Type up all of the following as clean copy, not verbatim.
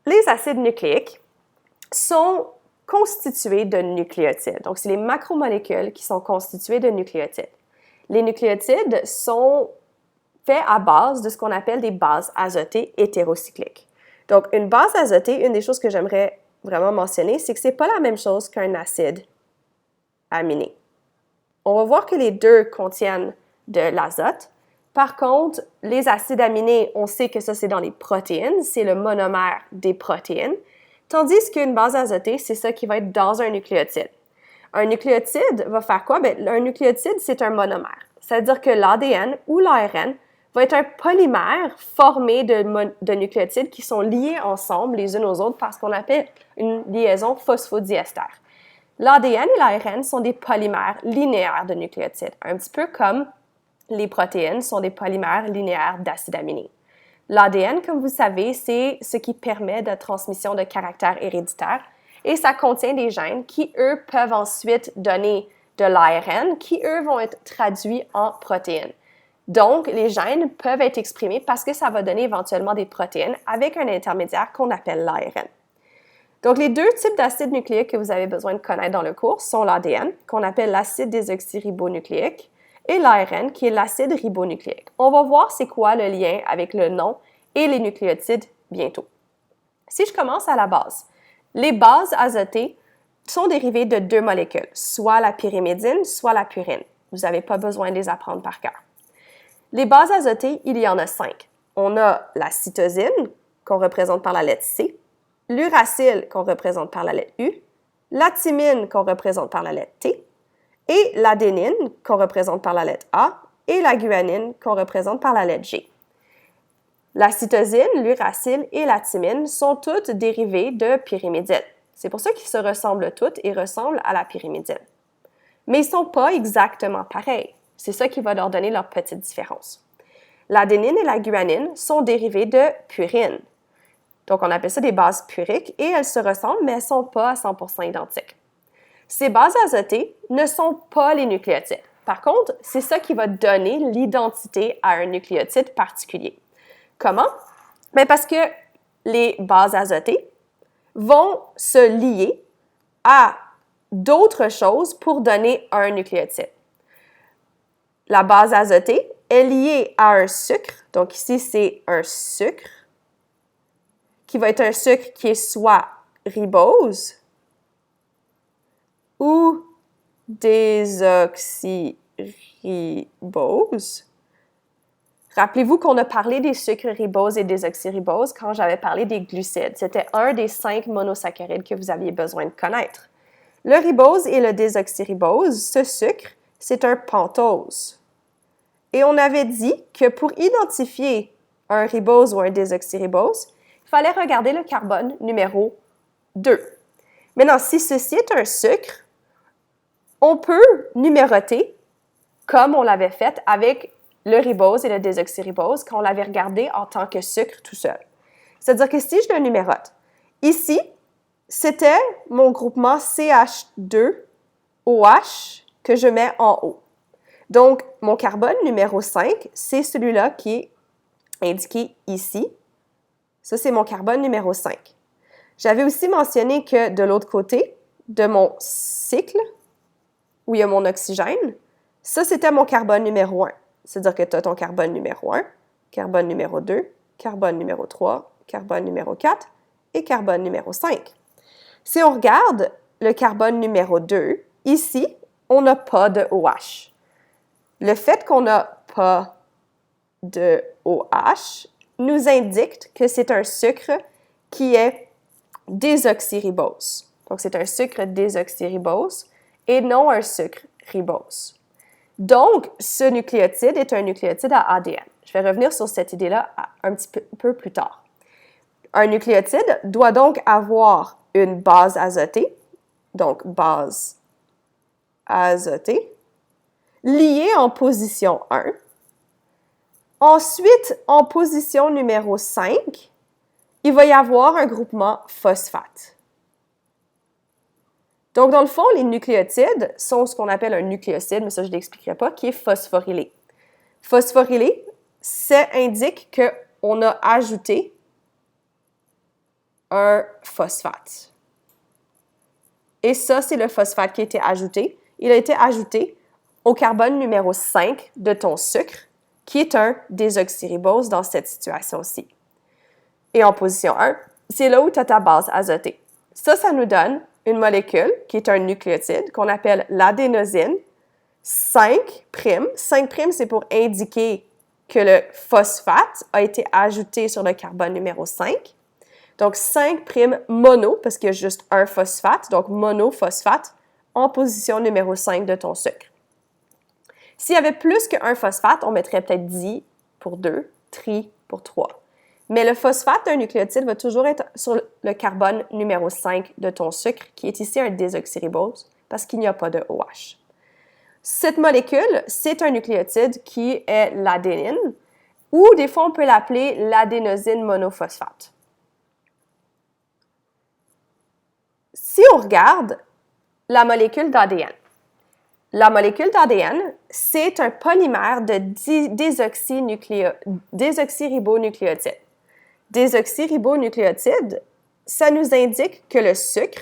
les acides nucléiques sont constitués de nucléotides. Donc, c'est les macromolécules qui sont constituées de nucléotides. Les nucléotides sont faits à base de ce qu'on appelle des bases azotées hétérocycliques. Donc, une base azotée, une des choses que j'aimerais vraiment mentionner, c'est que ce n'est pas la même chose qu'un acide aminé. On va voir que les deux contiennent de l'azote. Par contre, les acides aminés, on sait que ça, c'est dans les protéines, c'est le monomère des protéines, tandis qu'une base azotée, c'est ça qui va être dans un nucléotide. Un nucléotide va faire quoi? Bien, un nucléotide, c'est un monomère. C'est-à-dire que l'ADN ou l'ARN va être un polymère formé de nucléotides qui sont liés ensemble les unes aux autres par ce qu'on appelle une liaison phosphodiester. L'ADN et l'ARN sont des polymères linéaires de nucléotides, un petit peu comme les protéines sont des polymères linéaires d'acides aminés. L'ADN, comme vous savez, c'est ce qui permet la transmission de caractères héréditaires et ça contient des gènes qui, eux, peuvent ensuite donner de l'ARN qui, eux, vont être traduits en protéines. Donc, les gènes peuvent être exprimés parce que ça va donner éventuellement des protéines avec un intermédiaire qu'on appelle l'ARN. Donc, les deux types d'acides nucléiques que vous avez besoin de connaître dans le cours sont l'ADN, qu'on appelle l'acide désoxyribonucléique, et l'ARN, qui est l'acide ribonucléique. On va voir c'est quoi le lien avec le nom et les nucléotides bientôt. Si je commence à la base, les bases azotées sont dérivées de deux molécules, soit la pyrimidine, soit la purine. Vous n'avez pas besoin de les apprendre par cœur. Les bases azotées, il y en a 5. On a la cytosine, qu'on représente par la lettre C, l'uracile, qu'on représente par la lettre U, la thymine, qu'on représente par la lettre T, et l'adénine, qu'on représente par la lettre A, et la guanine, qu'on représente par la lettre G. La cytosine, l'uracile et la thymine sont toutes dérivées de pyrimidine. C'est pour ça qu'ils se ressemblent toutes et ressemblent à la pyrimidine. Mais ils ne sont pas exactement pareils. C'est ça qui va leur donner leur petite différence. L'adénine et la guanine sont dérivées de purine. Donc, on appelle ça des bases puriques et elles se ressemblent, mais elles ne sont pas à 100% identiques. Ces bases azotées ne sont pas les nucléotides. Par contre, c'est ça qui va donner l'identité à un nucléotide particulier. Comment? Bien, parce que les bases azotées vont se lier à d'autres choses pour donner un nucléotide. La base azotée est liée à un sucre. Donc ici, c'est un sucre qui va être un sucre qui est soit ribose ou désoxyribose. Rappelez-vous qu'on a parlé des sucres ribose et désoxyribose quand j'avais parlé des glucides. C'était un des 5 monosaccharides que vous aviez besoin de connaître. Le ribose et le désoxyribose, ce sucre, c'est un pentose. Et on avait dit que pour identifier un ribose ou un désoxyribose, il fallait regarder le carbone numéro 2. Maintenant, si ceci est un sucre, on peut numéroter comme on l'avait fait avec le ribose et le désoxyribose quand on l'avait regardé en tant que sucre tout seul. C'est-à-dire que si je le numérote, ici, c'était mon groupement CH2OH que je mets en haut. Donc, mon carbone numéro 5, c'est celui-là qui est indiqué ici. Ça, c'est mon carbone numéro 5. J'avais aussi mentionné que de l'autre côté de mon cycle, où il y a mon oxygène, ça, c'était mon carbone numéro 1. C'est-à-dire que tu as ton carbone numéro 1, carbone numéro 2, carbone numéro 3, carbone numéro 4 et carbone numéro 5. Si on regarde le carbone numéro 2, ici, on n'a pas de OH. Le fait qu'on n'a pas de OH nous indique que c'est un sucre qui est désoxyribose. Donc, c'est un sucre désoxyribose et non un sucre ribose. Donc, ce nucléotide est un nucléotide à ADN. Je vais revenir sur cette idée-là un petit peu plus tard. Un nucléotide doit donc avoir une base azotée, donc base azotée, liée en position 1. Ensuite, en position numéro 5, il va y avoir un groupement phosphate. Donc, dans le fond, les nucléotides sont ce qu'on appelle un nucléoside, mais ça, je ne l'expliquerai pas, qui est phosphorylé. Phosphorylé, ça indique qu'on a ajouté un phosphate. Et ça, c'est le phosphate qui a été ajouté. Il a été ajouté au carbone numéro 5 de ton sucre, qui est un désoxyribose dans cette situation-ci. Et en position 1, c'est là où tu as ta base azotée. Ça nous donne une molécule qui est un nucléotide qu'on appelle l'adénosine 5'. 5', c'est pour indiquer que le phosphate a été ajouté sur le carbone numéro 5. Donc 5' mono, parce qu'il y a juste un phosphate, donc monophosphate, en position numéro 5 de ton sucre. S'il y avait plus qu'un phosphate, on mettrait peut-être di pour 2, tri pour 3. Mais le phosphate d'un nucléotide va toujours être sur le carbone numéro 5 de ton sucre, qui est ici un désoxyribose, parce qu'il n'y a pas de OH. Cette molécule, c'est un nucléotide qui est l'adénine, ou des fois on peut l'appeler l'adénosine monophosphate. Si on regarde la molécule d'ADN, la molécule d'ADN, c'est un polymère de désoxyribonucléotide. Désoxyribonucléotide, ça nous indique que le sucre,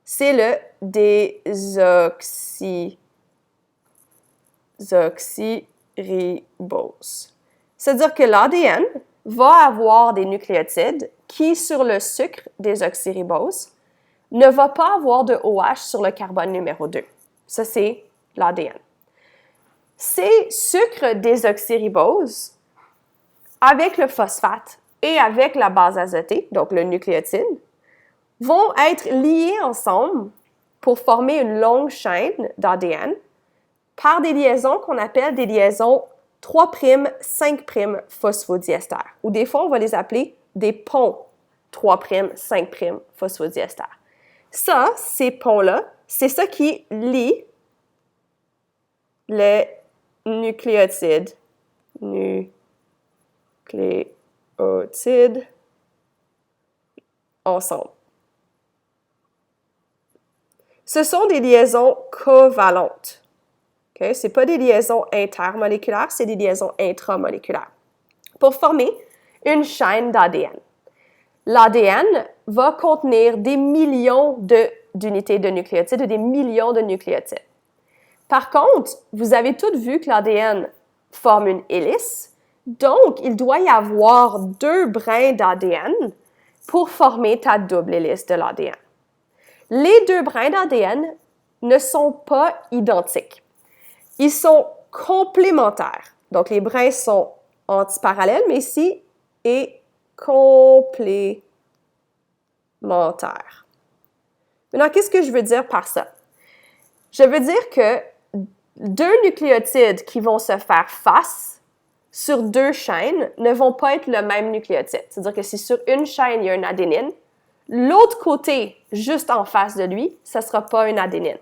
c'est le désoxyribose. C'est-à-dire que l'ADN va avoir des nucléotides qui, sur le sucre désoxyribose, ne va pas avoir de OH sur le carbone numéro 2. Ça, c'est l'ADN. Ces sucres désoxyribose, avec le phosphate et avec la base azotée, donc le nucléotide, vont être liés ensemble pour former une longue chaîne d'ADN par des liaisons qu'on appelle des liaisons 3', 5' phosphodiester, ou des fois, on va les appeler des ponts 3', 5' phosphodiester. Ça, ces ponts-là, c'est ça qui lie les nucléotides ensemble. Ce sont des liaisons covalentes. Okay? Ce n'est pas des liaisons intermoléculaires, c'est des liaisons intramoléculaires pour former une chaîne d'ADN. L'ADN va contenir des millions d'unités de nucléotides ou des millions de nucléotides. Par contre, vous avez toutes vu que l'ADN forme une hélice, donc il doit y avoir 2 brins d'ADN pour former ta double hélice de l'ADN. Les 2 brins d'ADN ne sont pas identiques. Ils sont complémentaires. Donc, les brins sont antiparallèles, mais ici, et complémentaires. Maintenant, qu'est-ce que je veux dire par ça? Je veux dire que 2 nucléotides qui vont se faire face sur 2 chaînes ne vont pas être le même nucléotide. C'est-à-dire que si sur une chaîne, il y a une adénine, l'autre côté, juste en face de lui, ce ne sera pas une adénine.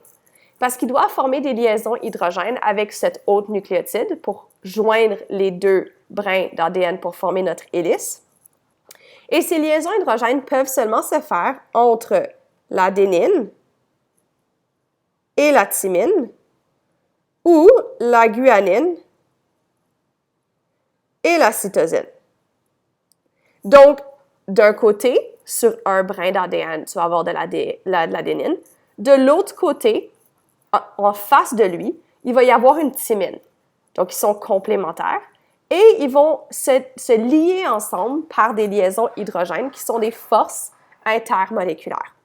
Parce qu'il doit former des liaisons hydrogènes avec cet autre nucléotide pour joindre les 2 brins d'ADN pour former notre hélice. Et ces liaisons hydrogènes peuvent seulement se faire entre l'adénine et la thymine, ou la guanine et la cytosine. Donc, d'un côté, sur un brin d'ADN, tu vas avoir de l'adénine. De l'autre côté, en face de lui, il va y avoir une thymine. Donc, ils sont complémentaires et ils vont se lier ensemble par des liaisons hydrogènes qui sont des forces intermoléculaires.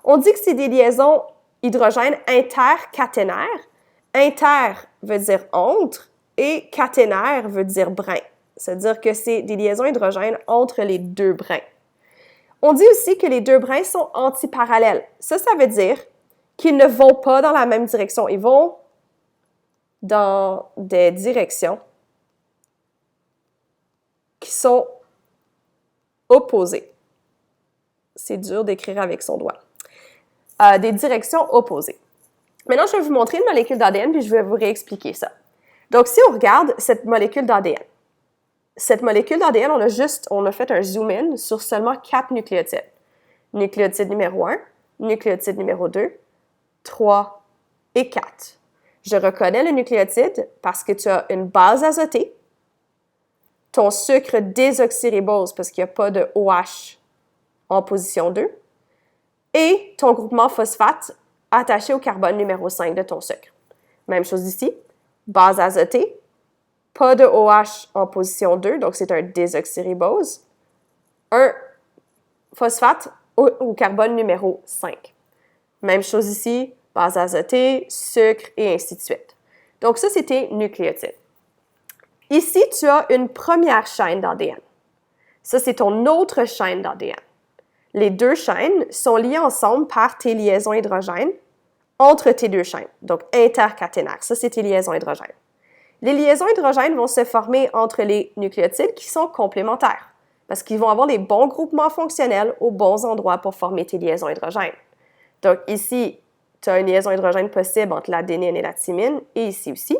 On dit que c'est des liaisons hydrogènes intercaténaires. Inter veut dire entre et caténaire veut dire brin. C'est-à-dire que c'est des liaisons hydrogènes entre les 2 brins. On dit aussi que les 2 brins sont antiparallèles. Ça veut dire qu'ils ne vont pas dans la même direction. Ils vont dans des directions qui sont opposées. C'est dur d'écrire avec son doigt. Des directions opposées. Maintenant, je vais vous montrer une molécule d'ADN, puis je vais vous réexpliquer ça. Donc, si on regarde cette molécule d'ADN, on a fait un zoom-in sur seulement 4 nucléotides. Nucléotide numéro 1, nucléotide numéro 2, 3 et 4. Je reconnais le nucléotide parce que tu as une base azotée, ton sucre désoxyribose parce qu'il n'y a pas de OH en position 2, et ton groupement phosphate attaché au carbone numéro 5 de ton sucre. Même chose ici, base azotée, pas de OH en position 2, donc c'est un désoxyribose, un phosphate au carbone numéro 5. Même chose ici, base azotée, sucre et ainsi de suite. Donc ça, c'est tes nucléotides. Ici, tu as une première chaîne d'ADN. Ça, c'est ton autre chaîne d'ADN. Les deux chaînes sont liées ensemble par tes liaisons hydrogènes entre tes deux chaînes, donc intercaténaires. Ça, c'est tes liaisons hydrogènes. Les liaisons hydrogènes vont se former entre les nucléotides qui sont complémentaires, parce qu'ils vont avoir les bons groupements fonctionnels aux bons endroits pour former tes liaisons hydrogènes. Donc ici, tu as une liaison hydrogène possible entre l'adénine et la thymine, et ici aussi,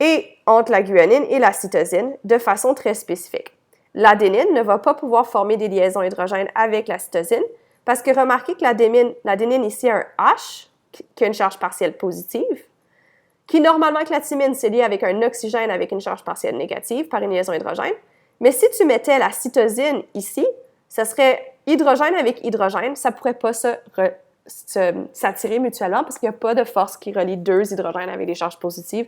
et entre la guanine et la cytosine de façon très spécifique. L'adénine ne va pas pouvoir former des liaisons hydrogènes avec la cytosine parce que remarquez que l'adénine ici a un H qui a une charge partielle positive, qui normalement avec la thymine c'est lié avec un oxygène avec une charge partielle négative par une liaison hydrogène. Mais si tu mettais la cytosine ici, ça serait hydrogène avec hydrogène, ça ne pourrait pas s'attirer mutuellement parce qu'il n'y a pas de force qui relie deux hydrogènes avec des charges positives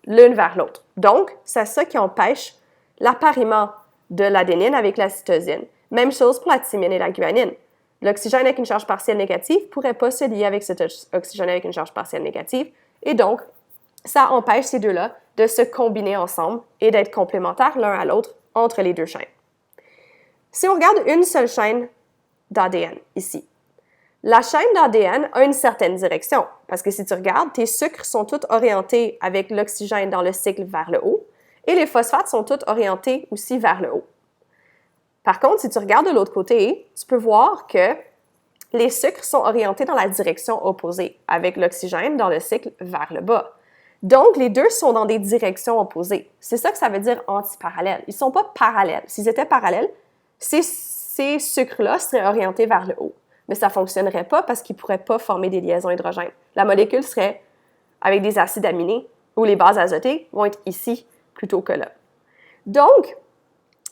l'une vers l'autre. Donc, c'est ça qui empêche l'appariement de l'adénine avec la cytosine. Même chose pour la thymine et la guanine. L'oxygène avec une charge partielle négative ne pourrait pas se lier avec cet oxygène avec une charge partielle négative. Et donc, ça empêche ces deux-là de se combiner ensemble et d'être complémentaires l'un à l'autre entre les deux chaînes. Si on regarde une seule chaîne d'ADN ici, la chaîne d'ADN a une certaine direction, parce que si tu regardes, tes sucres sont tous orientés avec l'oxygène dans le cycle vers le haut, et les phosphates sont tous orientés aussi vers le haut. Par contre, si tu regardes de l'autre côté, tu peux voir que les sucres sont orientés dans la direction opposée, avec l'oxygène dans le cycle vers le bas. Donc, les deux sont dans des directions opposées. C'est ça que ça veut dire antiparallèles. Ils ne sont pas parallèles. S'ils étaient parallèles, ces sucres-là seraient orientés vers le haut. Mais ça ne fonctionnerait pas parce qu'ils ne pourraient pas former des liaisons hydrogènes. La molécule serait avec des acides aminés où les bases azotées vont être ici plutôt que là. Donc,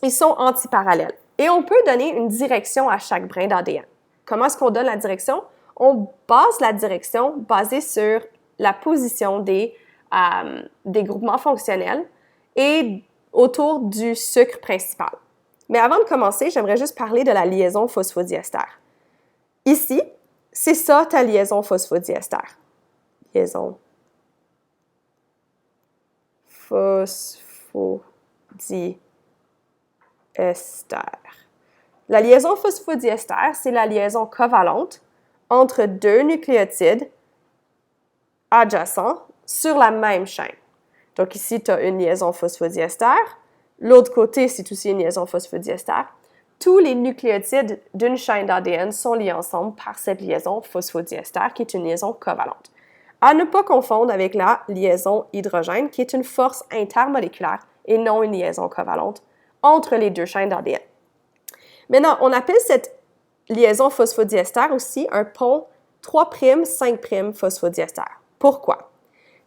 ils sont antiparallèles. Et on peut donner une direction à chaque brin d'ADN. Comment est-ce qu'on donne la direction? On base la direction basée sur la position des groupements fonctionnels et autour du sucre principal. Mais avant de commencer, j'aimerais juste parler de la liaison phosphodiester. Ici, c'est ça ta liaison phosphodiester. Liaison phosphodiester. La liaison phosphodiester, c'est la liaison covalente entre deux nucléotides adjacents sur la même chaîne. Donc ici, tu as une liaison phosphodiester. L'autre côté, c'est aussi une liaison phosphodiester. Tous les nucléotides d'une chaîne d'ADN sont liés ensemble par cette liaison phosphodiester qui est une liaison covalente. À ne pas confondre avec la liaison hydrogène qui est une force intermoléculaire et non une liaison covalente entre les deux chaînes d'ADN. Maintenant, on appelle cette liaison phosphodiester aussi un pont 3'5' phosphodiester. Pourquoi?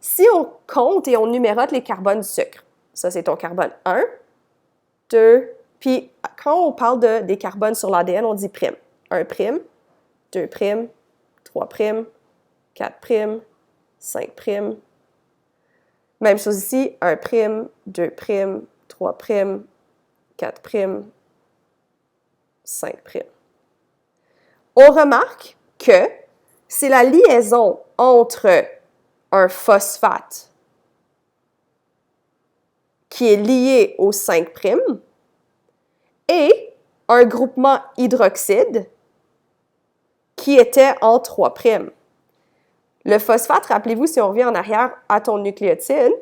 Si on compte et on numérote les carbones du sucre, ça c'est ton carbone 1, 2, puis quand on parle des carbones sur l'ADN, on dit prime. 1', 2', 3', 4', 5'. Même chose ici, 1', 2', 3', 4', 5'. On remarque que c'est la liaison entre un phosphate qui est lié au 5' et un groupement hydroxyde qui était en 3'. Le phosphate, rappelez-vous, si on revient en arrière à ton nucléotide,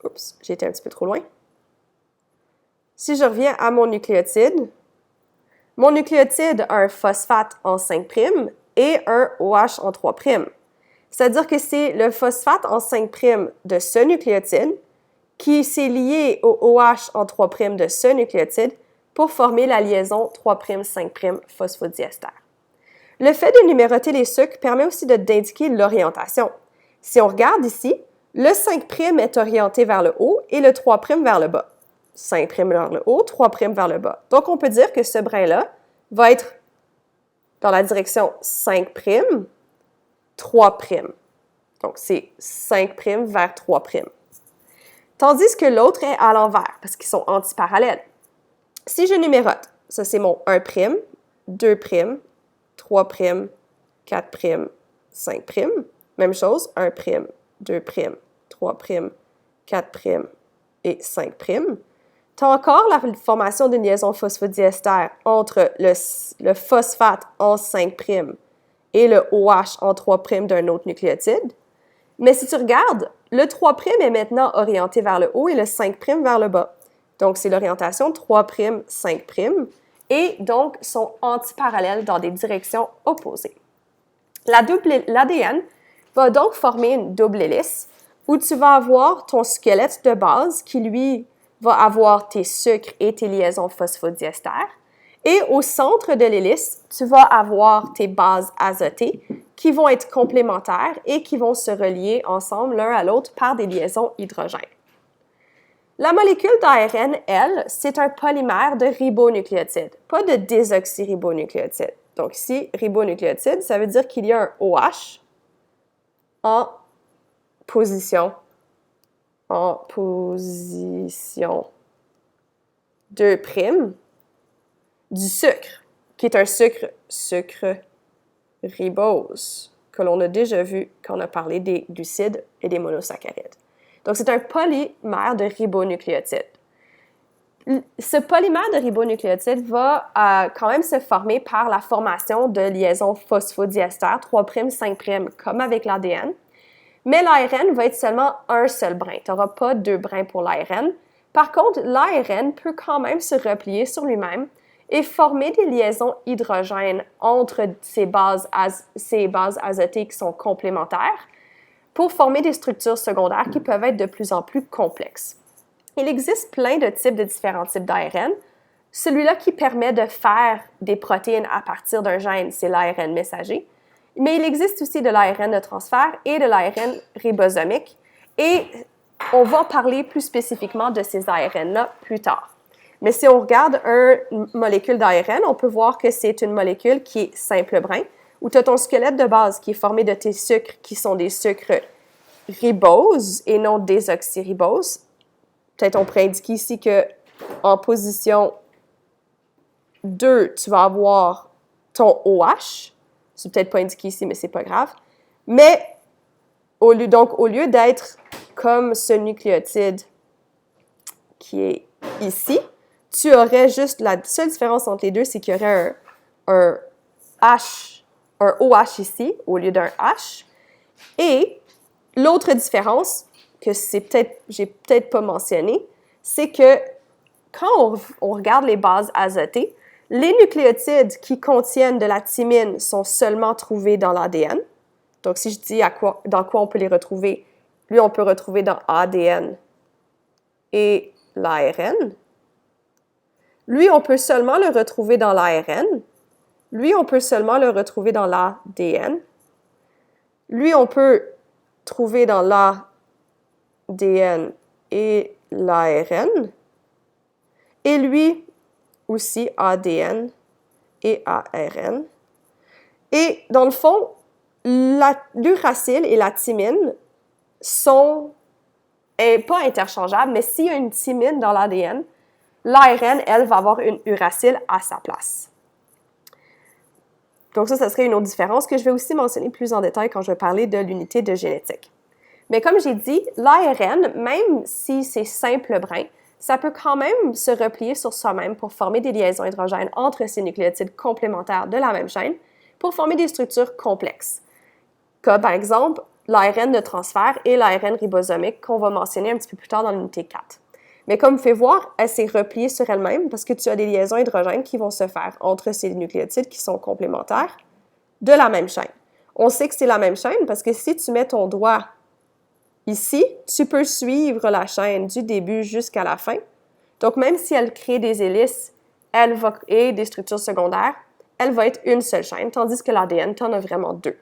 oups, j'ai été un petit peu trop loin. Si je reviens à mon nucléotide a un phosphate en 5' et un OH en 3'. C'est-à-dire que c'est le phosphate en 5' de ce nucléotide qui s'est lié au OH en 3' de ce nucléotide pour former la liaison 3'5' phosphodiester. Le fait de numéroter les sucres permet aussi d'indiquer l'orientation. Si on regarde ici, Le 5' est orienté vers le haut et le 3' vers le bas. 5' vers le haut, 3' vers le bas. Donc, on peut dire que ce brin-là va être dans la direction 5', 3'. Donc, c'est 5' vers 3'. Tandis que l'autre est à l'envers, parce qu'ils sont antiparallèles. Si je numérote, ça c'est mon 1', 2', 3', 4', 5'. Même chose, 1', 2', 3', 4' et 5'. Tu as encore la formation d'une liaison phosphodiester entre le phosphate en 5' et le OH en 3' d'un autre nucléotide. Mais si tu regardes, le 3' est maintenant orienté vers le haut et le 5' vers le bas. Donc, c'est l'orientation 3', 5', et donc sont antiparallèles dans des directions opposées. L'ADN va donc former une double hélice où tu vas avoir ton squelette de base qui, lui, va avoir tes sucres et tes liaisons phosphodiester. Et au centre de l'hélice, tu vas avoir tes bases azotées qui vont être complémentaires et qui vont se relier ensemble l'un à l'autre par des liaisons hydrogène. La molécule d'ARN, elle, c'est un polymère de ribonucléotide, pas de désoxyribonucléotide. Donc ici, ribonucléotide, ça veut dire qu'il y a un OH en position 2' du sucre, qui est un sucre ribose, que l'on a déjà vu quand on a parlé des glucides et des monosaccharides. Donc, c'est un polymère de ribonucléotide. Ce polymère de ribonucléotide va quand même se former par la formation de liaisons phosphodiester 3', 5', comme avec l'ADN. Mais l'ARN va être seulement un seul brin. Tu n'auras pas 2 brins pour l'ARN. Par contre, l'ARN peut quand même se replier sur lui-même et former des liaisons hydrogènes entre ces bases azotées qui sont complémentaires pour former des structures secondaires qui peuvent être de plus en plus complexes. Il existe plein de différents types d'ARN. Celui-là qui permet de faire des protéines à partir d'un gène, c'est l'ARN messager. Mais il existe aussi de l'ARN de transfert et de l'ARN ribosomique. Et on va parler plus spécifiquement de ces ARN-là plus tard. Mais si on regarde une molécule d'ARN, on peut voir que c'est une molécule qui est simple brin, où tu as ton squelette de base qui est formé de tes sucres qui sont des sucres riboses et non désoxyriboses. Peut-être on pourrait indiquer ici qu'en position 2, tu vas avoir ton OH. C'est peut-être pas indiqué ici, mais c'est pas grave. Mais au lieu d'être comme ce nucléotide qui est ici, tu aurais juste la seule différence entre les deux, c'est qu'il y aurait un OH ici au lieu d'un H. Et l'autre différence que j'ai peut-être pas mentionné, c'est que quand on regarde les bases azotées, les nucléotides qui contiennent de la thymine sont seulement trouvés dans l'ADN. Donc, si je dis dans quoi on peut les retrouver, lui, on peut retrouver dans ADN et l'ARN. Lui, on peut seulement le retrouver dans l'ARN. Lui, on peut seulement le retrouver dans l'ADN. Lui, on peut trouver dans l'ADN et l'ARN. Et lui aussi, ADN et ARN. Et dans le fond, l'uracile et la thymine sont pas interchangeables, mais s'il y a une thymine dans l'ADN, l'ARN, elle, va avoir une uracile à sa place. Donc ça serait une autre différence que je vais aussi mentionner plus en détail quand je vais parler de l'unité de génétique. Mais comme j'ai dit, l'ARN, même si c'est simple brin, ça peut quand même se replier sur soi-même pour former des liaisons hydrogènes entre ces nucléotides complémentaires de la même chaîne pour former des structures complexes, comme par exemple l'ARN de transfert et l'ARN ribosomique qu'on va mentionner un petit peu plus tard dans l'unité 4. Mais comme vous pouvez voir, elle s'est repliée sur elle-même parce que tu as des liaisons hydrogènes qui vont se faire entre ces nucléotides qui sont complémentaires de la même chaîne. On sait que c'est la même chaîne parce que si tu mets ton doigt ici, tu peux suivre la chaîne du début jusqu'à la fin. Donc, même si elle crée des hélices et des structures secondaires, elle va être une seule chaîne, tandis que l'ADN, tu en as vraiment 2.